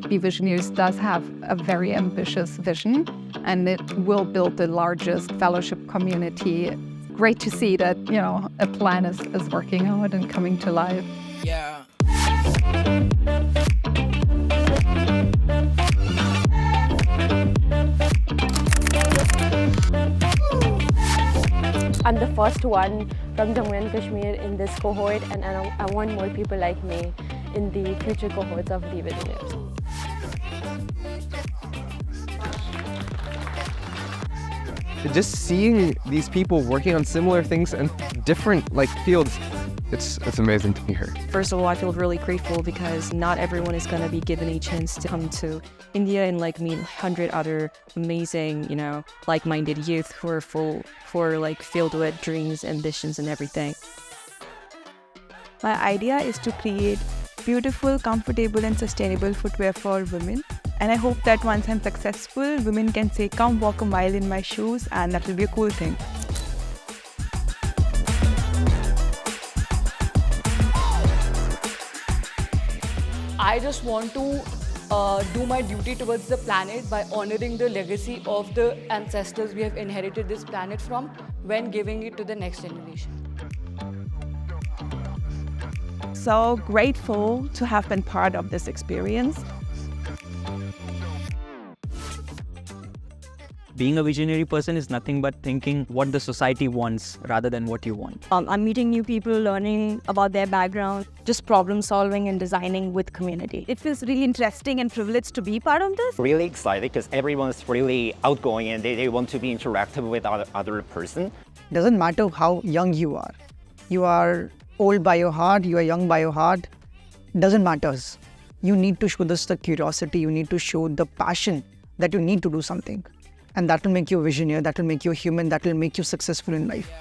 Be Visionaries does have a very ambitious vision, and it will build the largest fellowship community. Great to see that, a plan is working out and coming to life. Yeah. I'm the first one from Jammu and Kashmir in this cohort, and I want more people like me in the future cohorts of the Visionaries. Just seeing these people working on similar things and different fields, it's amazing to be here. First of all, I feel really grateful because not everyone is going to be given a chance to come to India and meet 100 other amazing, like-minded youth who are filled with dreams, ambitions, and everything. My idea is to create beautiful, comfortable, and sustainable footwear for women. And I hope that once I'm successful, women can say, "Come walk a mile in my shoes," and that will be a cool thing. I just want to do my duty towards the planet by honoring the legacy of the ancestors we have inherited this planet from when giving it to the next generation. So grateful to have been part of this experience. Being a visionary person is nothing but thinking what the society wants rather than what you want. I'm meeting new people, learning about their background, just problem solving and designing with community. It feels really interesting and privileged to be part of this. Really excited because everyone's really outgoing and they want to be interactive with other person. Doesn't matter how young you are. You are old by your heart, you are young by your heart. Doesn't matter. You need to show the curiosity, you need to show the passion that you need to do something. And that will make you a visionary, that will make you a human, that will make you successful in life.